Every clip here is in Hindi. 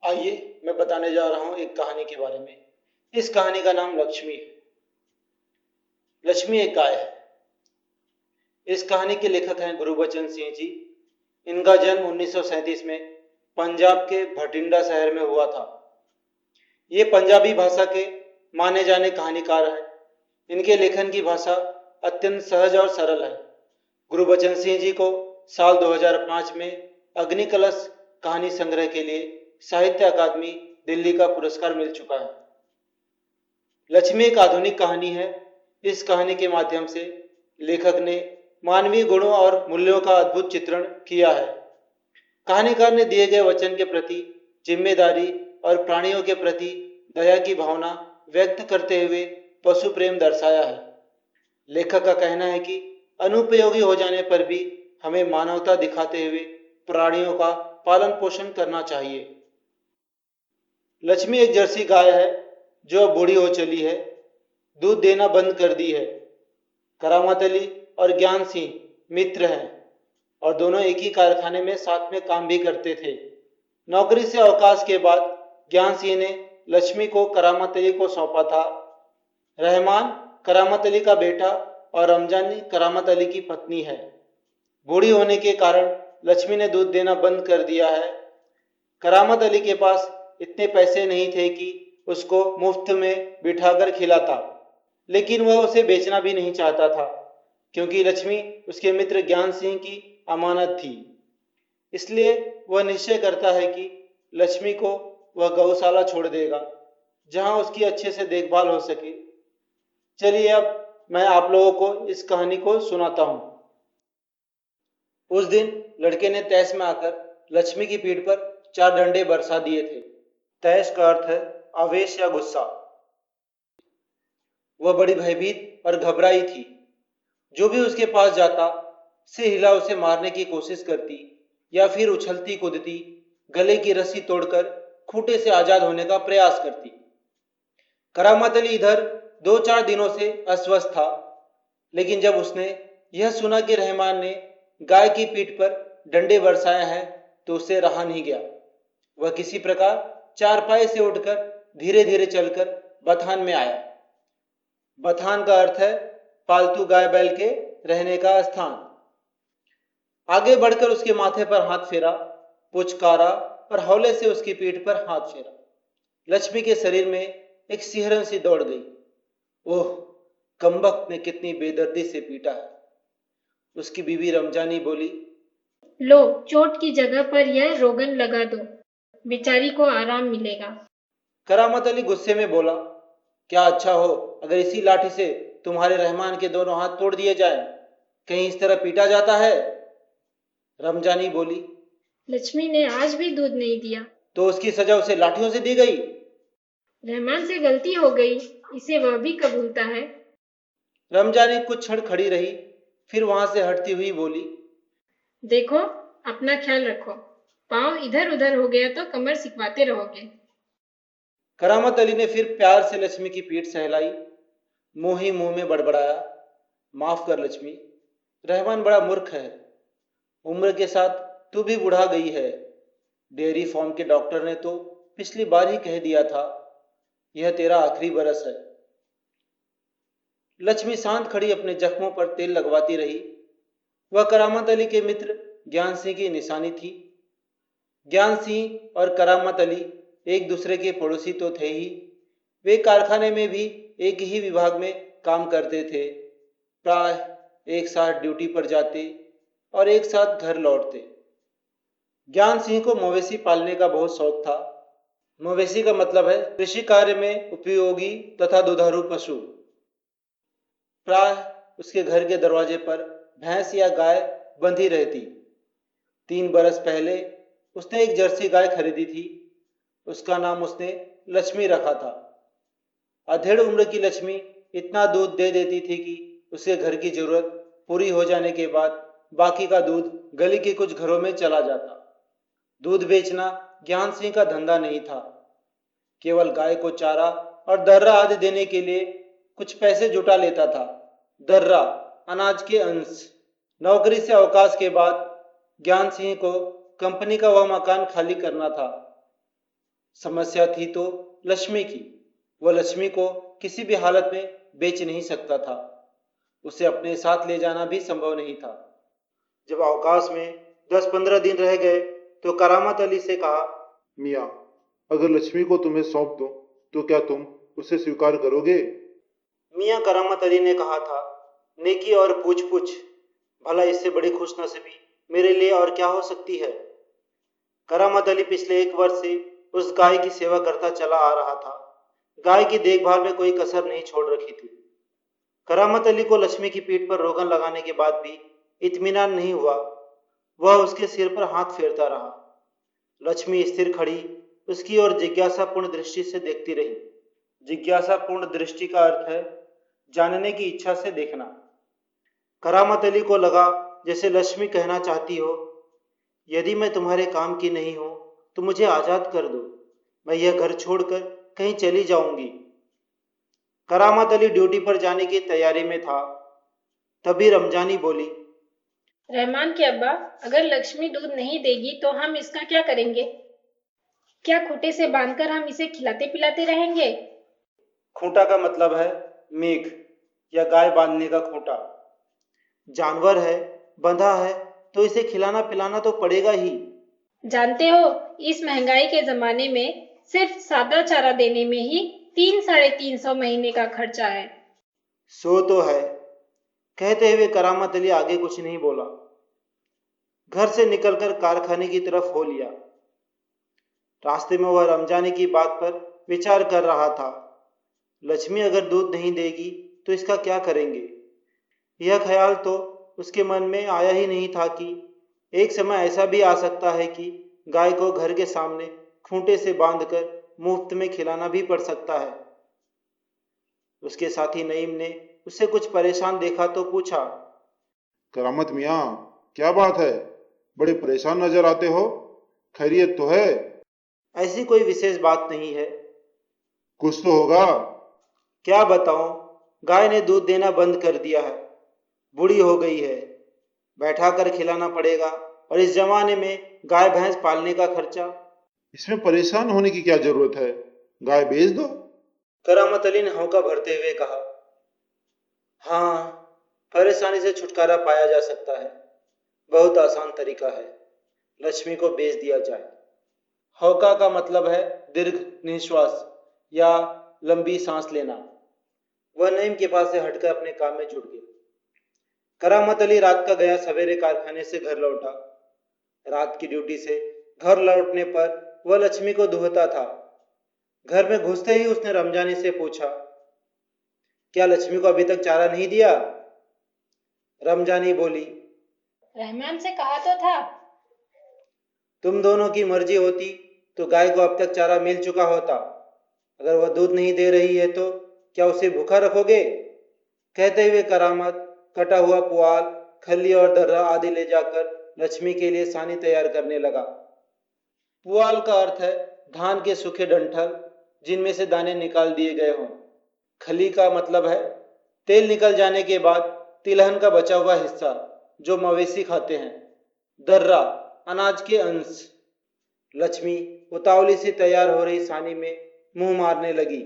आइए मैं बताने जा रहा हूँ एक कहानी के बारे में। इस कहानी का नाम लक्ष्मी है। लक्ष्मी एक गाय है। इस कहानी के लेखक हैं गुरबचन सिंह जी। इनका जन्म 1937 में पंजाब के भटिंडा शहर में हुआ था। ये पंजाबी भाषा के माने जाने कहानीकार हैं। इनके लेखन की भाषा अत्यंत सहज और सरल है। गुरबचन सिंह जी को साल 2005 में अग्नि कलश कहानी संग्रह के लिए साहित्य अकादमी दिल्ली का पुरस्कार मिल चुका है। लक्ष्मी एक आधुनिक कहानी है। इस कहानी के माध्यम से लेखक ने मानवीय गुणों और मूल्यों का अद्भुत चित्रण किया है। कहानीकार ने दिए गए वचन के प्रति जिम्मेदारी और प्राणियों के प्रति दया की भावना व्यक्त करते हुए पशु प्रेम दर्शाया है। लेखक का कहना है कि अनुपयोगी हो जाने पर भी हमें मानवता दिखाते हुए प्राणियों का पालन पोषण करना चाहिए। लक्ष्मी एक जर्सी गाय है जो अब बूढ़ी हो चली है, दूध देना बंद कर दी है। करामत अली और ज्ञान सिंह मित्र हैं और दोनों एक ही कारखाने में साथ में काम भी करते थे। नौकरी से अवकाश के बाद ज्ञान सिंह ने लक्ष्मी को करामत अली को सौंपा था। रहमान करामत अली का बेटा और रमजानी करामत अली की पत्नी है। बूढ़ी होने के कारण लक्ष्मी ने दूध देना बंद कर दिया है। करामत अली के पास इतने पैसे नहीं थे कि उसको मुफ्त में बिठाकर खिलाता, लेकिन वह उसे बेचना भी नहीं चाहता था क्योंकि लक्ष्मी उसके मित्र ज्ञान सिंह की अमानत थी। इसलिए वह निश्चय करता है कि लक्ष्मी को वह गौशाला छोड़ देगा जहां उसकी अच्छे से देखभाल हो सके। चलिए अब मैं आप लोगों को इस कहानी को सुनाता हूं। उस दिन लड़के ने तैश में आकर लक्ष्मी की पीठ पर 4 डंडे बरसा दिए थे। तैश का अर्थ है आवेश या गुस्सा। वह बड़ी भयभीत और घबराई थी। जो भी उसके पास जाता से हिला उसे मारने की कोशिश करती या फिर उछलती कूदती गले की रस्सी तोड़कर खूंटे से आजाद होने का प्रयास करती। करामत अली इधर 2-4 दिनों से अस्वस्थ था, लेकिन जब उसने यह सुना कि रहमान ने गाय की पीठ पर डंडे बरसाए हैं तो उससे रहा नहीं गया। वह किसी प्रकार चारपाई से उठकर धीरे धीरे चलकर बथान में आया। बथान का अर्थ है पालतू गाय बैल के रहने का स्थान। आगे बढ़कर उसके माथे पर हाथ फेरा, पुचकारा और हौले से उसकी पीठ पर हाथ फेरा। लक्ष्मी के शरीर में एक सिहरन सी दौड़ गई। ओह, कमबख्त ने कितनी बेदर्दी से पीटा है। उसकी बीवी रमजानी बोली, लो चोट की जगह पर यह रोगन लगा दो, बेचारी को आराम मिलेगा। करामत अली गुस्से में बोला, क्या अच्छा हो अगर इसी लाठी से तुम्हारे रहमान के दोनों हाथ तोड़ दिए जाए। कहीं इस तरह पीटा जाता है। रमजानी बोली, लक्ष्मी ने आज भी दूध नहीं दिया तो उसकी सजा उसे लाठियों से दी गई। रहमान से गलती हो गई, इसे वह भी कबूलता है। रमजानी कुछ क्षण खड़ी रही, फिर वहां से हटती हुई बोली, देखो अपना ख्याल रखो, पाँव इधर उधर हो गया तो कमर सिकवाते रहोगे। करामत अली ने फिर प्यार से लक्ष्मी की पीठ सहलाई। मुंह ही मुंह में बड़बड़ाया, माफ कर लक्ष्मी, रहमान बड़ा मूर्ख है। उम्र के साथ तू भी बुढ़ा गई है। डेयरी फार्म के डॉक्टर ने तो पिछली बार ही कह दिया था यह तेरा आखिरी बरस है। लक्ष्मी शांत खड़ी अपने जख्मों पर तेल लगवाती रही। वह करामत अली के मित्र ज्ञान सिंह की निशानी थी। ज्ञान सिंह और करामत अली एक दूसरे के पड़ोसी तो थे ही, वे कारखाने में भी एक ही विभाग में काम करते थे। प्राय एक साथ ड्यूटी पर जाते और एक साथ घर लौटते। ज्ञान सिंह को मवेशी पालने का बहुत शौक था। मवेशी का मतलब है कृषि कार्य में उपयोगी तथा दुधारू पशु। प्राय उसके घर के दरवाजे पर भैंस या गाय बंधी रहती। 3 बरस पहले उसने एक जर्सी गाय खरीदी थी। उसका नाम उसने लक्ष्मी रखा था। अधेड़ उम्र की लक्ष्मी इतना दूध दे देती थी कि उसके घर की जरूरत पूरी हो जाने के बाद बाकी का दूध गली के कुछ घरों में चला जाता। दूध बेचना ज्ञान सिंह का धंधा नहीं था। केवल गाय को चारा और दर्रा आदि देने के लिए कुछ पैसे जुटा लेता था। दर्रा अनाज के अंश। नौकरी से अवकाश के बाद ज्ञान सिंह को कंपनी का वह मकान खाली करना था। समस्या थी तो लक्ष्मी की। वह लक्ष्मी को किसी भी हालत में बेच नहीं सकता था। उसे अपने साथ ले जाना भी संभव नहीं था। जब अवकाश में 10-15 दिन रह गए तो करामत अली से कहा, मियाँ, अगर लक्ष्मी को तुम्हें सौंप दूं तो क्या तुम उसे स्वीकार करोगे? मियाँ करामत अली ने कहा था, नेकी और पूछ पूछ, भला इससे बड़ी खुशनसीबी मेरे लिए और क्या हो सकती है। करामत अली पिछले 1 वर्ष से उस गाय की सेवा करता चला आ रहा था। गाय की देखभाल में कोई कसर नहीं छोड़ रखी थी। करामत अली को लक्ष्मी की पीठ पर रोगन लगाने के बाद भी इत्मीनान नहीं हुआ। वह उसके सिर पर हाथ फेरता रहा। लक्ष्मी स्थिर खड़ी उसकी ओर जिज्ञासापूर्ण दृष्टि से देखती रही। जिज्ञासापूर्ण दृष्टि का अर्थ है जानने की इच्छा से देखना। करामत अली को लगा जैसे लक्ष्मी कहना चाहती हो, यदि मैं तुम्हारे काम की नहीं हूं तो मुझे आजाद कर दो, मैं यह घर छोड़कर कहीं चली जाऊंगी। करामत अली ड्यूटी पर जाने की तैयारी में था। तभी रमजानी बोली, रहमान के अब्बा, अगर लक्ष्मी दूध नहीं देगी तो हम इसका क्या करेंगे? क्या खूंटे से बांधकर हम इसे खिलाते पिलाते रहेंगे? खूंटा का मतलब है मेघ या गाय बांधने का खूंटा। जानवर है, बंधा है तो इसे खिलाना पिलाना तो पड़ेगा ही। जानते हो, इस महंगाई के जमाने में सिर्फ सादा चारा देने में ही 300-350 महीने का खर्चा है। सो तो है। कहते हुए करामत अली आगे कुछ नहीं बोला। घर से निकलकर कारखाने की तरफ हो लिया। रास्ते में वह रमजानी की बात पर विचार कर रहा था। लक्ष्मी अगर दूध नहीं देगी तो इसका क्या करेंगे? यह ख्याल तो उसके मन में आया ही नहीं था कि एक समय ऐसा भी आ सकता है कि गाय को घर के सामने खूंटे से बांधकर मुफ्त में खिलाना भी पड़ सकता है। उसके साथी नईम ने उससे कुछ परेशान देखा तो पूछा, करामत मियाँ, क्या बात है? बड़े परेशान नजर आते हो। खैरियत तो है? ऐसी कोई विशेष बात नहीं है। कुछ तो होगा। क्या बताऊं, गाय ने दूध देना बंद कर दिया है। बूढ़ी हो गई है, बैठा कर खिलाना पड़ेगा, और इस जमाने में गाय भैंस पालने का खर्चा। इसमें परेशान होने की क्या जरूरत है? गाय बेच दो। करामत अली ने हौका भरते हुए कहा, हाँ, परेशानी से छुटकारा पाया जा सकता है। बहुत आसान तरीका है, लक्ष्मी को बेच दिया जाए। हौका का मतलब है दीर्घ निश्वास या लंबी सांस लेना। वह नईम के पास से हटकर अपने काम में जुट गया। करामत अली रात का गया सवेरे कारखाने से घर लौटा। रात की ड्यूटी से घर लौटने पर वह लक्ष्मी को दुहता था। घर में घुसते ही उसने रमजानी से पूछा, क्या लक्ष्मी को अभी तक चारा नहीं दिया? रमजानी बोली, रहमान से कहा तो था। तुम दोनों की मर्जी होती तो गाय को अब तक चारा मिल चुका होता। अगर वह दूध नहीं दे रही है तो क्या उसे भूखा रखोगे? कहते हुए करामत कटा हुआ पुआल, खल्ली और दर्रा आदि ले जाकर लक्ष्मी के लिए सानी तैयार करने लगा। पुआल का अर्थ है धान के सूखे डंठल जिनमें से दाने निकाल दिए गए हों। खली का मतलब है तेल निकल जाने के बाद तिलहन का बचा हुआ हिस्सा जो मवेशी खाते हैं। दर्रा अनाज के अंश। लक्ष्मी उतावली से तैयार हो रही सानी में मुंह मारने लगी।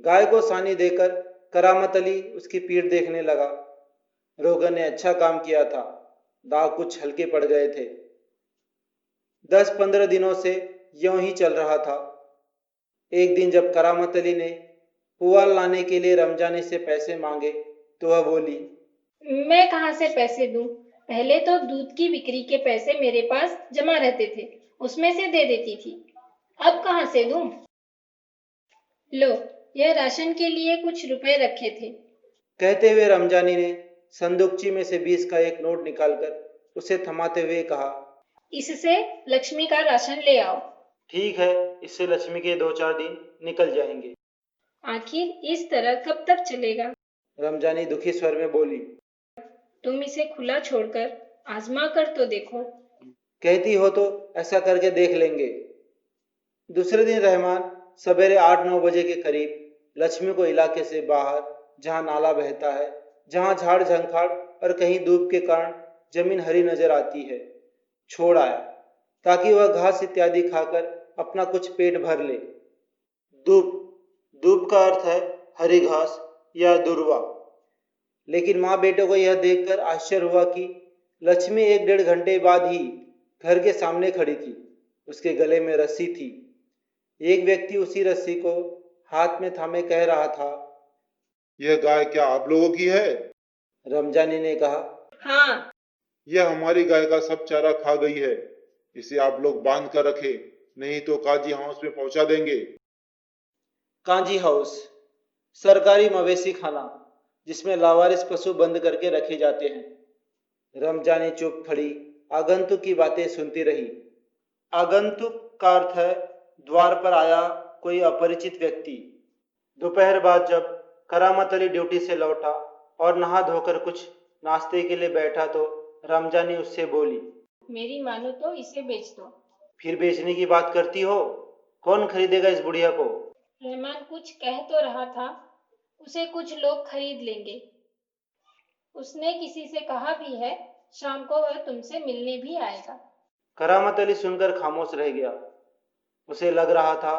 गाय को सानी देकर करामत अली उसकी पीठ देखने लगा। रोगन ने अच्छा काम किया था, दाग कुछ हल्के पड़ गए थे। 10-15 दिनों से यूं ही चल रहा था। एक दिन जब करामत अली ने पुआल लाने के लिए रमजानी से पैसे मांगे तो वह बोली, मैं कहाँ से पैसे दूं? पहले तो दूध की बिक्री के पैसे मेरे पास जमा रहते थे, उसमें से दे देती थी। अब कहाँ से दूं? लो, यह राशन के लिए कुछ रुपए रखे थे। कहते हुए रमजानी ने संदूकची में से 20 का एक नोट निकालकर उसे थमाते हुए कहा, इससे लक्ष्मी का राशन ले आओ। ठीक है, इससे लक्ष्मी के 2-4 दिन निकल जाएंगे। आखिर इस तरह कब तक चलेगा? रमजानी दुखी स्वर में बोली, तुम इसे खुला छोड़कर आजमा कर तो देखो। कहती हो तो ऐसा करके देख लेंगे। दूसरे दिन रहमान सवेरे 8-9 बजे के करीब लक्ष्मी को इलाके से बाहर, जहां नाला बहता है, जहां झाड़ झंखाड़ और कहीं धूप के कारण जमीन हरी नजर आती है, छोड़ आया ताकि वह घास इत्यादि खाकर अपना कुछ पेट भर ले। दूब दूब का अर्थ है हरी घास या दुर्वा। लेकिन माँ बेटों को यह देखकर आश्चर्य हुआ कि लक्ष्मी 1 डेढ़ घंटे बाद ही घर के सामने खड़ी थी। उसके गले में रस्सी थी। एक व्यक्ति उसी रस्सी को हाथ में थामे कह रहा था, यह गाय क्या आप लोगों की है? रमजानी ने कहा, हाँ। यह हमारी गाय का सब चारा खा गई है। इसे आप लोग बांध कर रखे, नहीं तो काजी हाउस में पहुंचा देंगे। कांजी हाउस सरकारी मवेशी खाना जिसमें लावारिस पशु बंद करके रखे जाते हैं। रमजानी चुप खड़ी आगंतुक की बातें सुनती रही। आगंतुक का अर्थ है द्वार पर आया कोई अपरिचित व्यक्ति। दोपहर बाद जब करामत अली ड्यूटी से लौटा और नहा धोकर कुछ नाश्ते के लिए बैठा तो रमजानी उससे बोली, मेरी मानो तो इसे बेच दो। फिर बेचने की बात करती हो? कौन खरीदेगा इस बुढ़िया को? रहमान कुछ कह तो रहा था, उसे कुछ लोग खरीद लेंगे। उसने किसी से कहा भी है शाम को वह तुमसे मिलने भी आएगा। करामत अली सुनकर खामोश रह गया। उसे लग रहा था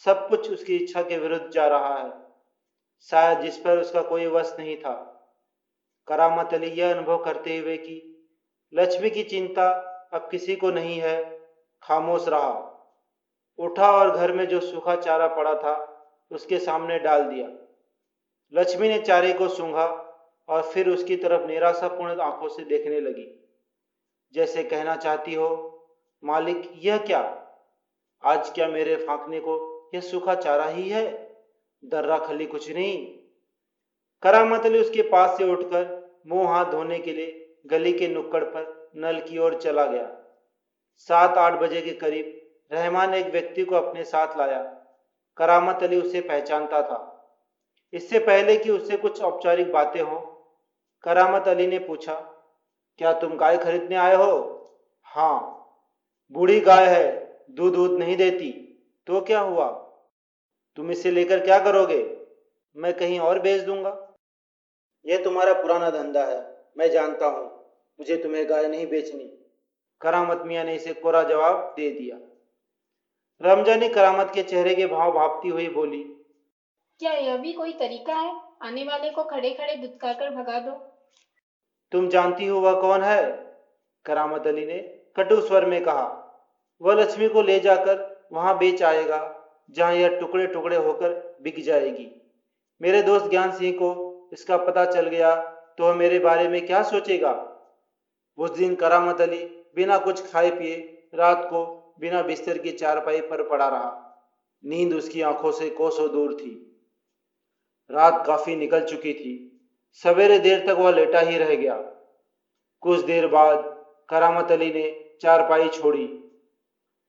सब कुछ उसकी इच्छा के विरुद्ध जा रहा है, शायद जिस पर उसका कोई वश नहीं था। करामत अली यह अनुभव करते हुए कि लक्ष्मी की चिंता अब किसी को नहीं है, खामोश रहा। उठा और घर में जो सूखा चारा पड़ा था उसके सामने डाल दिया। लक्ष्मी ने चारे को सूंघा और फिर उसकी तरफ निराशापूर्ण आंखों से देखने लगी, जैसे कहना चाहती हो, मालिक यह क्या? आज क्या मेरे फांकने को यह सूखा चारा ही है, दर्रा खली कुछ नहीं। करामत अली उसके पास से उठकर मुंह हाथ धोने के लिए गली के नुक्कड़ पर नल की ओर चला गया। 7-8 बजे के करीब रहमान एक व्यक्ति को अपने साथ लाया। करामत अली उसे पहचानता था। इससे पहले कि उससे कुछ औपचारिक बातें हों, करामत अली ने पूछा, क्या तुम गाय खरीदने आए हो? हाँ। बूढ़ी गाय है, दूध नहीं देती। तो क्या हुआ? तुम इसे लेकर क्या करोगे? मैं कहीं और बेच दूंगा। यह तुम्हारा पुराना धंधा है, मैं जानता हूं। मुझे तुम्हें गाय नहीं बेचनी। करामत मियाँ ने इसे कोरा जवाब दे दिया। रमजानी करामत के चेहरे के भाव भांपती हुई बोली, क्या यह भी कोई तरीका है? आने वाले को खड़े खड़े दुत्कारकर भगा दो। तुम जानती हो वह कौन है? करामत अली ने कटु स्वर में कहा। वह लक्ष्मी को ले जाकर वहां बेच आएगा जहां यह टुकड़े टुकड़े होकर बिक जाएगी। मेरे दोस्त ज्ञान सिंह को इसका पता चल गया तो वह मेरे बारे में क्या सोचेगा? उस दिन करामत अली बिना कुछ खाए पिए रात को बिना बिस्तर की चारपाई पर पड़ा रहा। नींद उसकी आंखों से कोसों दूर थी। रात काफी निकल चुकी थी। सवेरे देर तक वह लेटा ही रह गया। कुछ देर बाद करामत अली ने चारपाई छोड़ी,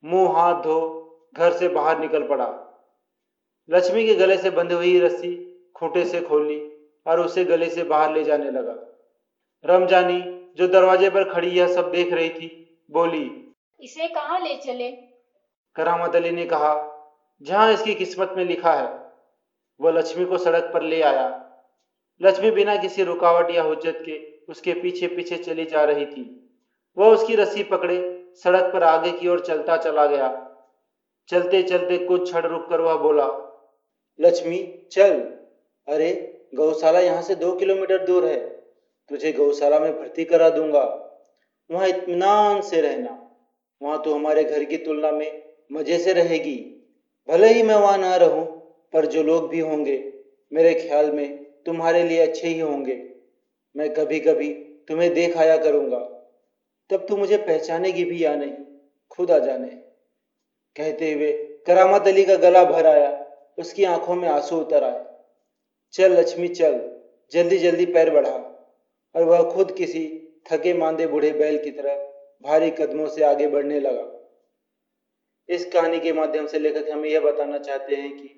मुंह हाथ धो घर से बाहर निकल पड़ा। लक्ष्मी के गले से बंधी हुई रस्सी खूंटे से खोली और उसे गले से बाहर ले जाने लगा। रमजानी जो दरवाजे पर खड़ी यह सब देख रही थी, बोली, इसे कहाँ ले चले? करामत अली ने कहा, जहां इसकी किस्मत में लिखा है। वह लक्ष्मी को सड़क पर ले आया। लक्ष्मी बिना किसी रुकावट या हुज्जत के उसके पीछे पीछे चली जा रही थी। वह उसकी रस्सी पकड़े सड़क पर आगे की ओर चलता चला गया। चलते चलते कुछ क्षण रुककर वह बोला, लक्ष्मी चल। अरे गौशाला यहाँ से 2 किलोमीटर दूर है। तुझे गौशाला में भर्ती करा दूंगा। वहाँ इत्मीनान से रहना। वहाँ तो हमारे घर की तुलना में मजे से रहेगी। भले ही मैं वहाँ ना रहूं, पर जो लोग भी होंगे मेरे ख्याल में तुम्हारे लिए अच्छे ही होंगे। मैं कभी कभी तुम्हें देख आया करूंगा। तब तू मुझे पहचानेगी भी या नहीं, खुदा जाने। कहते हुए करामत अली का गला भर आया। उसकी आंखों में आंसू उतर आए। चल लक्ष्मी चल, जल्दी जल्दी पैर बढ़ा। और वह खुद किसी थके मांदे बूढ़े बैल की तरह भारी कदमों से आगे बढ़ने लगा। इस कहानी के माध्यम से लेखक हमें यह बताना चाहते हैं कि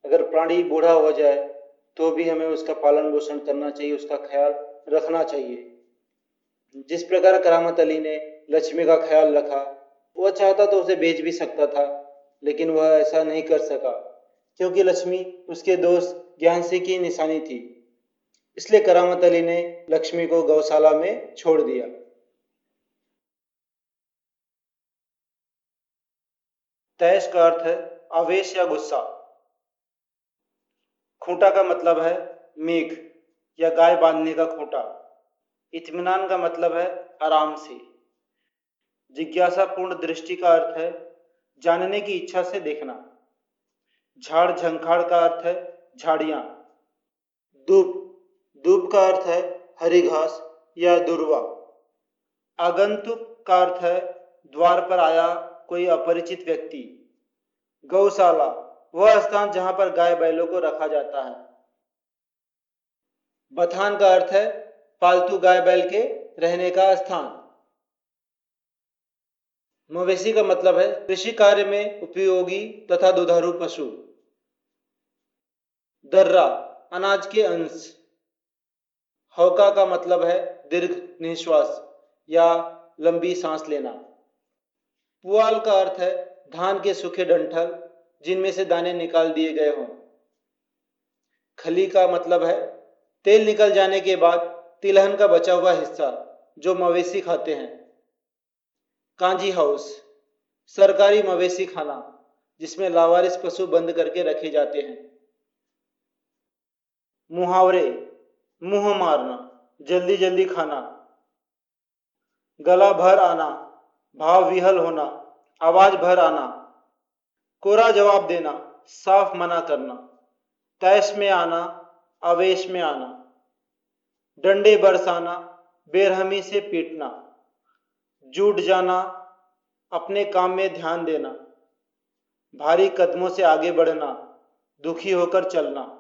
अगर प्राणी बूढ़ा हो जाए तो भी हमें उसका पालन पोषण करना चाहिए, उसका ख्याल रखना चाहिए। जिस प्रकार करामत अली ने लक्ष्मी का ख्याल रखा, वह चाहता तो उसे बेच भी सकता था, लेकिन वह ऐसा नहीं कर सका क्योंकि लक्ष्मी उसके दोस्त ज्ञान सिंह की निशानी थी। इसलिए करामत अली ने लक्ष्मी को गौशाला में छोड़ दिया। तैश का अर्थ है आवेश या गुस्सा। खूंटा का मतलब है मेघ या गाय बांधने का खूंटा। इत्मीनान का मतलब है आराम से। जिज्ञासापूर्ण दृष्टि का अर्थ है जानने की इच्छा से देखना। झाड़ झंखाड़ का अर्थ है झाड़ियां। दूब दूब का अर्थ है हरी घास या दुर्वा। आगंतुक का अर्थ है द्वार पर आया कोई अपरिचित व्यक्ति। गौशाला वह स्थान जहां पर गाय बैलों को रखा जाता है। बथान का अर्थ है पालतू गाय बैल के रहने का स्थान। मवेशी का मतलब है कृषि कार्य में उपयोगी तथा दुधारू पशु। दर्रा अनाज के अंश। हौका का मतलब है दीर्घ निश्वास या लंबी सांस लेना। पुआल का अर्थ है धान के सूखे डंठल जिनमें से दाने निकाल दिए गए हों। खली का मतलब है तेल निकल जाने के बाद तिलहन का बचा हुआ हिस्सा जो मवेशी खाते हैं। कांजी हाउस सरकारी मवेशी खाना जिसमें लावारिस पशु बंद करके रखे जाते हैं। मुहावरे मुंह मारना, जल्दी जल्दी खाना। गला भर आना, भाव विहल होना, आवाज भर आना। कोरा जवाब देना, साफ मना करना। तैश में आना, आवेश में आना। डंडे बरसाना, बेरहमी से पीटना। जुट जाना, अपने काम में ध्यान देना। भारी कदमों से आगे बढ़ना, दुखी होकर चलना।